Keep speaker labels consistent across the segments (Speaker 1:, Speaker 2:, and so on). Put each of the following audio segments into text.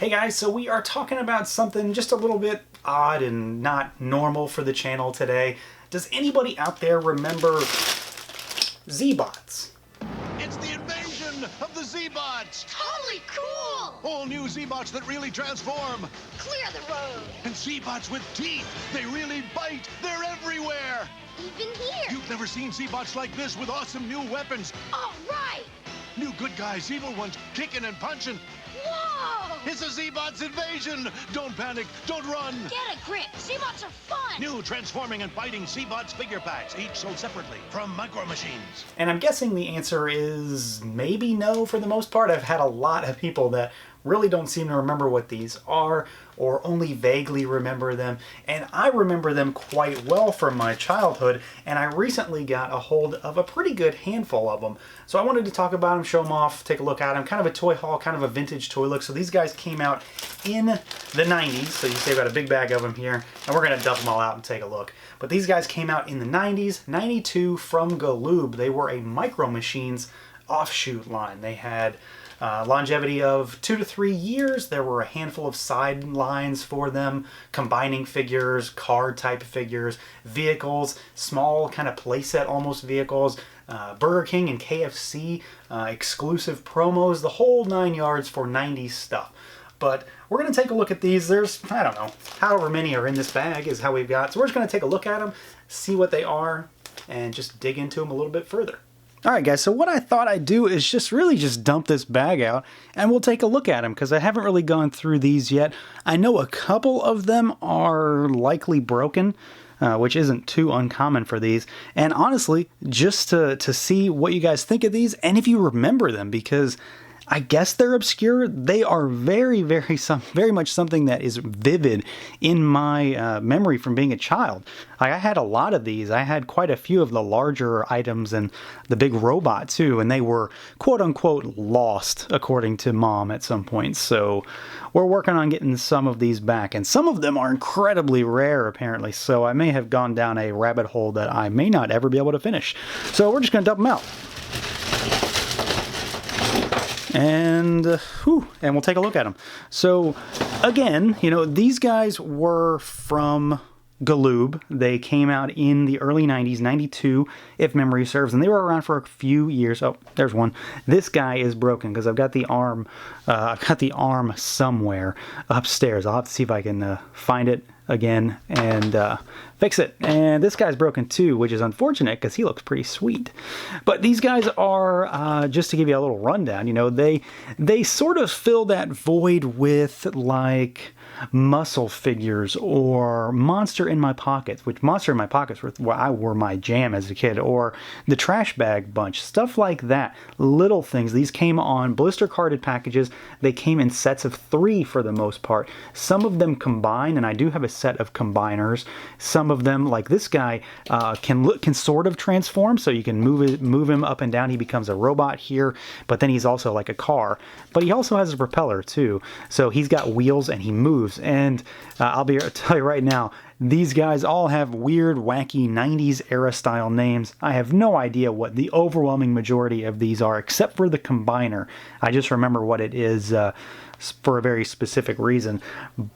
Speaker 1: Hey guys, so we are talking about something just a little bit odd and not normal for the channel today. Does anybody out there remember Z-Bots?
Speaker 2: It's the invasion of the Z-Bots!
Speaker 3: Holy cool!
Speaker 2: All new Z-Bots that really transform!
Speaker 3: Clear the road!
Speaker 2: And Z-Bots with teeth! They really bite! They're everywhere!
Speaker 3: Even here!
Speaker 2: You've never seen Z-Bots like this with awesome new weapons!
Speaker 3: All right!
Speaker 2: New good guys, evil ones, kicking and punching!
Speaker 3: Whoa!
Speaker 2: It's a Z-Bots invasion! Don't panic, don't run!
Speaker 3: Get a grip! Z-Bots are fun!
Speaker 2: New transforming and fighting Z-Bots figure packs, each sold separately from Micro Machines.
Speaker 1: And I'm guessing the answer is maybe no for the most part. I've had a lot of people that really don't seem to remember what these are or only vaguely remember them, and I remember them quite well from my childhood, and I recently got a hold of a pretty good handful of them. So I wanted to talk about them, show them off, take a look at them, kind of a toy haul, kind of a vintage toy look. So these guys came out in the 90s, so you see I've got a big bag of them here, and we're going to dump them all out and take a look. But these guys came out in the 90s, 92 from Galoob. They were a Micro Machines offshoot line. They had longevity of 2 to 3 years. There were a handful of side lines for them, combining figures, card type figures, vehicles, small kind of playset almost vehicles, Burger King and KFC, exclusive promos, the whole 9 yards for 90s stuff. But we're going to take a look at these. There's, I don't know, however many are in this bag is how we've got. So we're just going to take a look at them, see what they are, and just dig into them a little bit further. Alright guys, so what I thought I'd do is just dump this bag out and we'll take a look at them because I haven't really gone through these yet. I know a couple of them are likely broken, which isn't too uncommon for these. And honestly, just to see what you guys think of these and if you remember them, because I guess they're obscure. They are very much something that is vivid in my memory from being a child. I had a lot of these. I had quite a few of the larger items and the big robot too, and they were quote-unquote lost, according to Mom at some point. So we're working on getting some of these back, and some of them are incredibly rare apparently, so I may have gone down a rabbit hole that I may not ever be able to finish. So we're just going to dump them out. And we'll take a look at them. So again, you know, these guys were from Galoob. They came out in the early 90s, 92 if memory serves, and they were around for a few years. Oh, there's one. This guy is broken because I've got the arm somewhere upstairs. I'll have to see if I can find it again and fix it. And this guy's broken too, which is unfortunate because he looks pretty sweet. But these guys are, just to give you a little rundown, you know, they sort of fill that void with like muscle figures or Monster in My Pockets, which Monster in My Pockets were my jam as a kid, or the Trash Bag Bunch, stuff like that. Little things. These came on blister carded packages. They came in sets of 3 for the most part. Some of them combine, and I do have a set of combiners. Some of them, like this guy, can sort of transform, so you can move him up and down. He becomes a robot here, but then he's also like a car. But he also has a propeller too, so he's got wheels and he moves. And I'll tell you right now, these guys all have weird, wacky 90s era style names. I have no idea what the overwhelming majority of these are, except for the combiner. I just remember what it is for a very specific reason,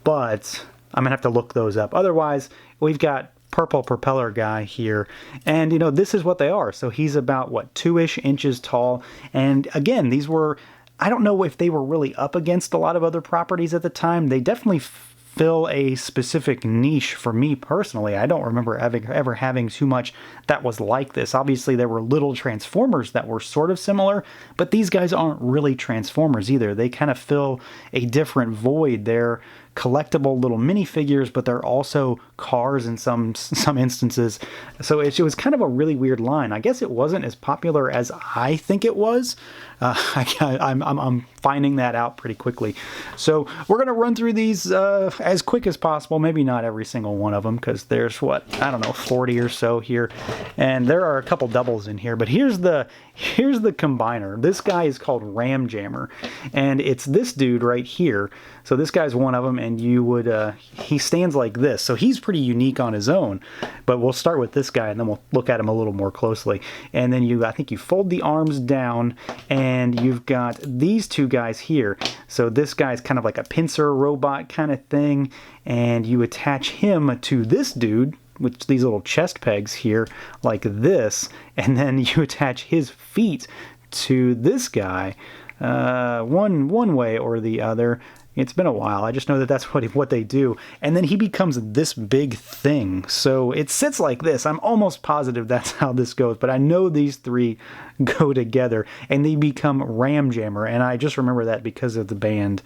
Speaker 1: but I'm gonna have to look those up. Otherwise, we've got purple propeller guy here, and you know, this is what they are. So he's about what, 2-ish inches tall, and again, these were, I don't know if they were really up against a lot of other properties at the time. They definitely fill a specific niche for me personally. I don't remember ever having too much that was like this. Obviously, there were little Transformers that were sort of similar, but these guys aren't really Transformers either. They kind of fill a different void. They're collectible little minifigures, but they're also cars in some instances. So it was kind of a really weird line. I guess it wasn't as popular as I think it was. I'm finding that out pretty quickly. So we're going to run through these as quick as possible. Maybe not every single one of them, because there's, what, I don't know, 40 or so here. And there are a couple doubles in here. But here's the combiner. This guy is called Ram Jammer. And it's this dude right here. So this guy's one of them, and you would, he stands like this. So he's pretty unique on his own, but we'll start with this guy and then we'll look at him a little more closely. And then I think you fold the arms down and you've got these two guys here. So this guy's kind of like a pincer robot kind of thing, and you attach him to this dude, with these little chest pegs here like this, and then you attach his feet to this guy one way or the other. It's been a while. I just know that that's what they do. And then he becomes this big thing. So it sits like this. I'm almost positive that's how this goes, but I know these three go together and they become Ram Jammer. And I just remember that because of the band,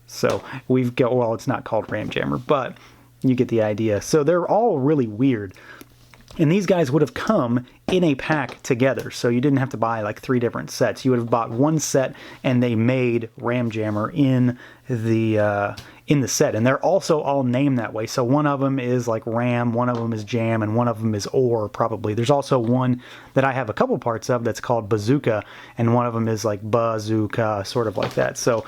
Speaker 1: so we've got, well, it's not called Ram Jammer, but you get the idea. So they're all really weird. And these guys would have come in a pack together. So you didn't have to buy like 3 different sets. You would have bought one set and they made Ram Jammer in the set. And they're also all named that way. So one of them is like Ram, one of them is Jam, and one of them is Ore probably. There's also one that I have a couple parts of that's called Bazooka, and one of them is like Bazooka, sort of like that. So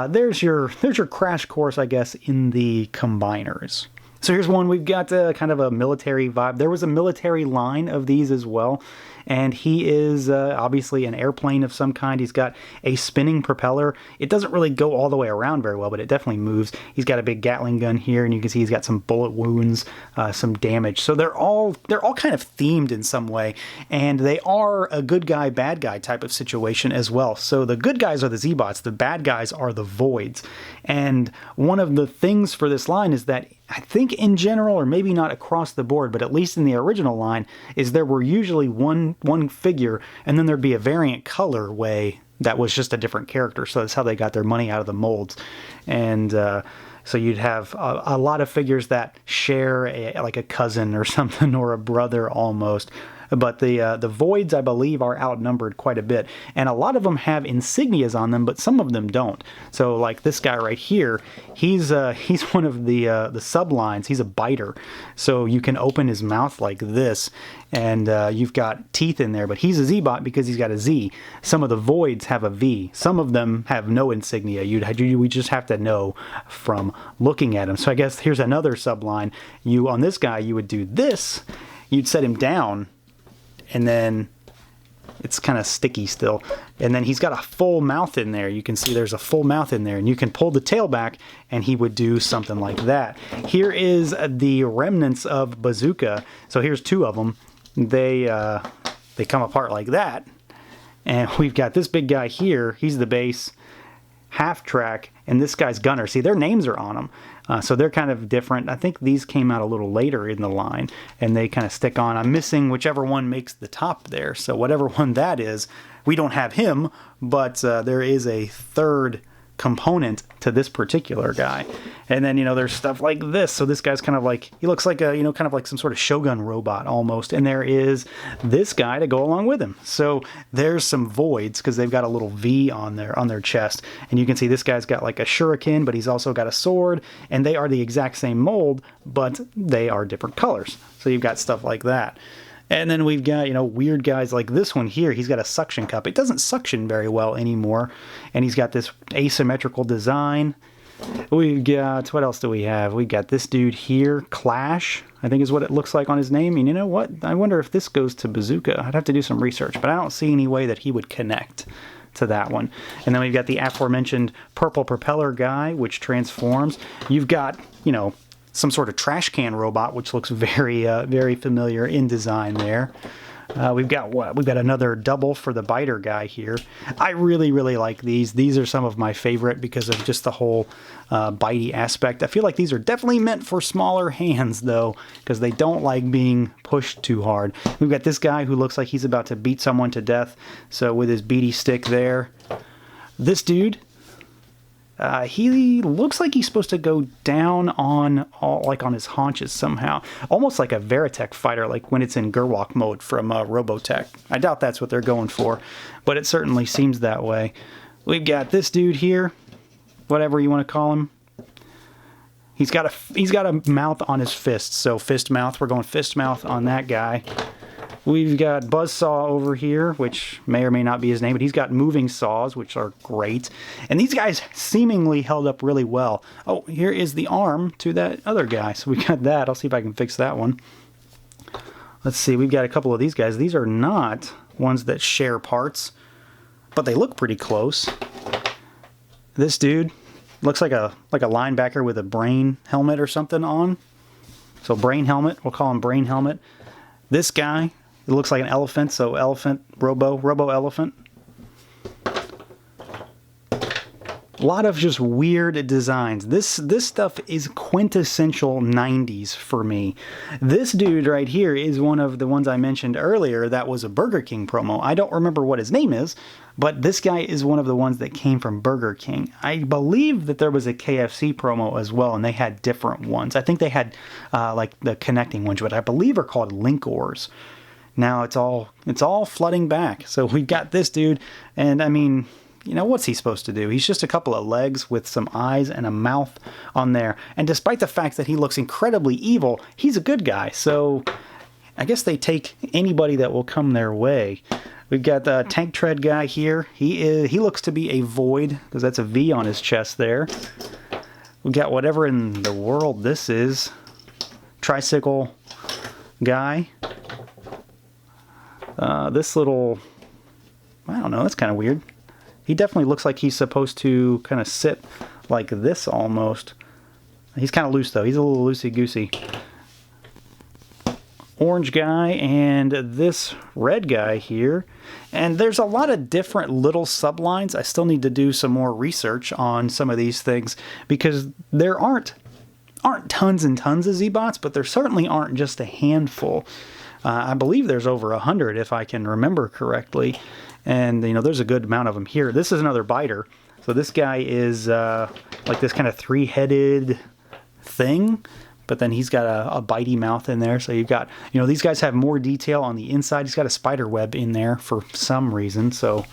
Speaker 1: there's your crash course, I guess, in the combiners. So here's one. We've got kind of a military vibe. There was a military line of these as well. And he is obviously an airplane of some kind. He's got a spinning propeller. It doesn't really go all the way around very well, but it definitely moves. He's got a big Gatling gun here, and you can see he's got some bullet wounds, some damage. So they're all kind of themed in some way, and they are a good guy, bad guy type of situation as well. So the good guys are the Z-Bots. The bad guys are the Voids. And one of the things for this line is that I think in general, or maybe not across the board, but at least in the original line, is there were usually one figure, and then there'd be a variant colorway that was just a different character. So that's how they got their money out of the molds. And so you'd have a lot of figures that share like a cousin or something, or a brother almost. But the Voids, I believe, are outnumbered quite a bit. And a lot of them have insignias on them, but some of them don't. So like this guy right here, he's one of the sublines. He's a biter. So you can open his mouth like this, and you've got teeth in there. But he's a Z-Bot because he's got a Z. Some of the Voids have a V. Some of them have no insignia. We just have to know from looking at him. So I guess here's another subline. On this guy, you would do this. You'd set him down, and then it's kind of sticky still. And then he's got a full mouth in there. You can see there's a full mouth in there, and you can pull the tail back and he would do something like that. Here is the remnants of Bazooka. So here's 2 of them. They come apart like that. And we've got this big guy here. He's the base, half track, and this guy's Gunner. See, their names are on them. So they're kind of different. I think these came out a little later in the line, and they kind of stick on. I'm missing whichever one makes the top there. So whatever one that is, we don't have him, but there is a third component to this particular guy. And then, there's stuff like this. So this guy's kind of like, he looks like a, kind of like some sort of Shogun robot almost. And there is this guy to go along with him. So there's some Voids because they've got a little V on their chest. And you can see this guy's got like a shuriken, but he's also got a sword. And they are the exact same mold, but they are different colors. So you've got stuff like that. And then we've got, weird guys like this one here. He's got a suction cup. It doesn't suction very well anymore. And he's got this asymmetrical design. We've got, what else do we have? We got this dude here, Clash, I think is what it looks like on his name. And you know what? I wonder if this goes to Bazooka. I'd have to do some research, but I don't see any way that he would connect to that one. And then we've got the aforementioned purple propeller guy, which transforms. You've got, some sort of trash can robot, which looks very, very familiar in design there. We've got what? We've got another double for the biter guy here. I really, really like these. These are some of my favorite because of just the whole bitey aspect. I feel like these are definitely meant for smaller hands, though, because they don't like being pushed too hard. We've got this guy who looks like he's about to beat someone to death. So with his beady stick there. This dude, he looks like he's supposed to go down on his haunches somehow. Almost like a Veritech fighter, like when it's in Gerwalk mode from Robotech. I doubt that's what they're going for, but it certainly seems that way. We've got this dude here, whatever you want to call him. He's got a mouth on his fist, so fist mouth. We're going fist mouth on that guy. We've got Buzzsaw over here, which may or may not be his name, but he's got moving saws, which are great. And these guys seemingly held up really well. Oh, here is the arm to that other guy. So we got that. I'll see if I can fix that one. Let's see, we've got a couple of these guys. These are not ones that share parts, but they look pretty close. This dude looks like a linebacker with a brain helmet or something on. So brain helmet, we'll call him brain helmet. This guy, it looks like an elephant, so elephant, robo elephant. A lot of just weird designs. This stuff is quintessential 90s for me. This dude right here is one of the ones I mentioned earlier that was a Burger King promo. I don't remember what his name is, but this guy is one of the ones that came from Burger King. I believe that there was a KFC promo as well, and they had different ones. I think they had like the connecting ones, but I believe are called Linkors. Now it's all flooding back. So we've got this dude, and I mean, you know, what's he supposed to do? He's just a couple of legs with some eyes and a mouth on there. And despite the fact that he looks incredibly evil, he's a good guy. So I guess they take anybody that will come their way. We've got the tank tread guy here. He looks to be a void, because that's a V on his chest there. We've got whatever in the world this is. Tricycle guy. This little, I don't know, that's kind of weird. He definitely looks like he's supposed to kind of sit like this almost. He's kind of loose though. He's a little loosey-goosey. Orange guy and this red guy here. And there's a lot of different little sublines. I still need to do some more research on some of these things, because there aren't tons and tons of Z-Bots, but there certainly aren't just a handful. I believe there's over 100 if I can remember correctly. And, you know, there's a good amount of them here. This is another biter. So this guy is like this kind of three-headed thing, but then he's got a bitey mouth in there. So you've got, you know, these guys have more detail on the inside. He's got a spider web in there for some reason. So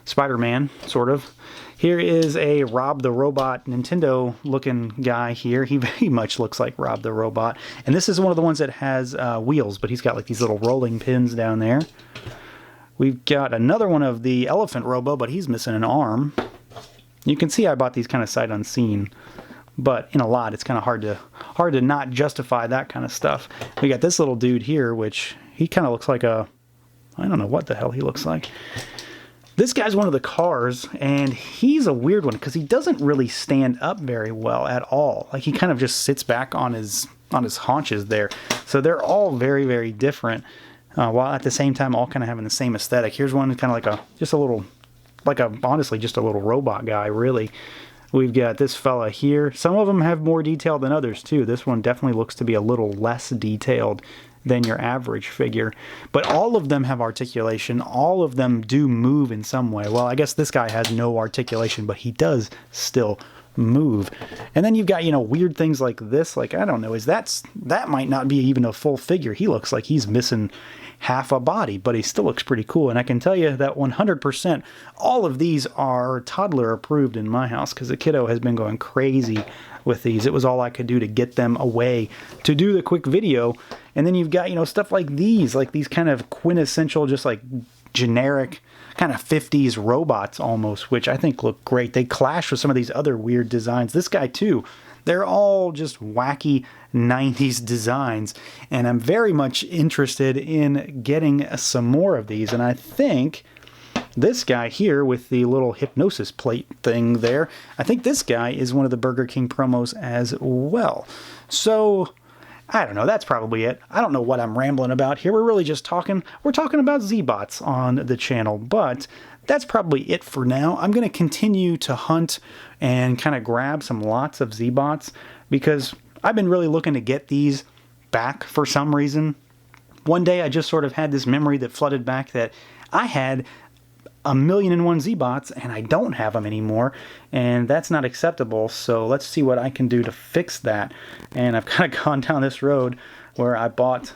Speaker 1: Spider-Man, sort of. Here is a Rob the Robot Nintendo looking guy here. He very much looks like Rob the Robot. And this is one of the ones that has wheels, but he's got like these little rolling pins down there. We've got another one of the Elephant Robo, but he's missing an arm. You can see I bought these kind of sight unseen, but in a lot it's kind of hard to not justify that kind of stuff. We got this little dude here, which he kind of looks like I don't know what the hell he looks like. This guy's one of the cars, and he's a weird one because he doesn't really stand up very well at all. Like, he kind of just sits back on his haunches there. So they're all very, very different, while at the same time all kind of having the same aesthetic. Here's one kind of honestly just a little robot guy, really. We've got this fella here. Some of them have more detail than others too. This one definitely looks to be a little less detailed than your average figure. But all of them have articulation. All of them do move in some way. Well, I guess this guy has no articulation, but he does still move. And then you've got, you know, weird things like this. Like, I don't know, that might not be even a full figure. He looks like he's missing half a body, but he still looks pretty cool. And I can tell you that 100% all of these are toddler approved in my house, because the kiddo has been going crazy with these. It was all I could do to get them away to do the quick video. And then you've got, you know, stuff like these kind of quintessential, just like generic kind of 50s robots almost, which I think look great. They clash with some of these other weird designs. This guy too. They're all just wacky 90s designs, and I'm very much interested in getting some more of these. And I think this guy here with the little hypnosis plate thing there, I think this guy is one of the Burger King promos as well. So I don't know, that's probably it. I don't know what I'm rambling about here. We're really just talking about Z-Bots on the channel, but that's probably it for now. I'm going to continue to hunt and kind of grab some lots of Z-Bots, because I've been really looking to get these back for some reason. One day I just sort of had this memory that flooded back that I had 1,000,001 Z-Bots and I don't have them anymore, and that's not acceptable. So let's see what I can do to fix that. And I've kind of gone down this road where I bought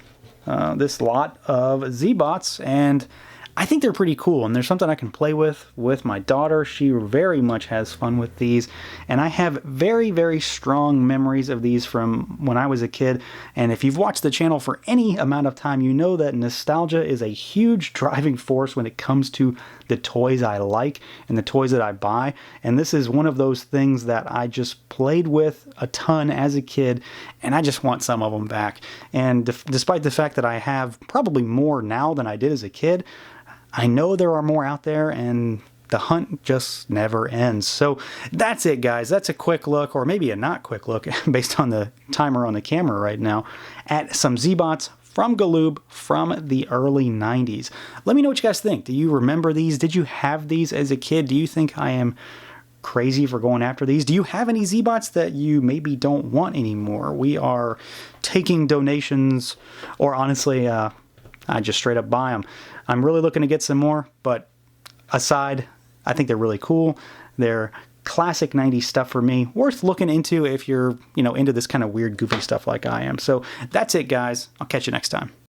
Speaker 1: this lot of Z-Bots, and I think they're pretty cool, and there's something I can play with my daughter. She very much has fun with these, and I have very, very strong memories of these from when I was a kid. And if you've watched the channel for any amount of time, you know that nostalgia is a huge driving force when it comes to the toys I like and the toys that I buy. And this is one of those things that I just played with a ton as a kid, and I just want some of them back. And despite the fact that I have probably more now than I did as a kid, I know there are more out there, and the hunt just never ends. So that's it, guys. That's a quick look, or maybe a not quick look based on the timer on the camera right now, at some Z-Bots from Galoob from the early 90s. Let me know what you guys think. Do you remember these? Did you have these as a kid? Do you think I am crazy for going after these? Do you have any Z-Bots that you maybe don't want anymore? We are taking donations, or honestly, I just straight up buy them. I'm really looking to get some more, but aside, I think they're really cool. They're classic 90s stuff for me. Worth looking into if you're, into this kind of weird, goofy stuff like I am. So that's it, guys. I'll catch you next time.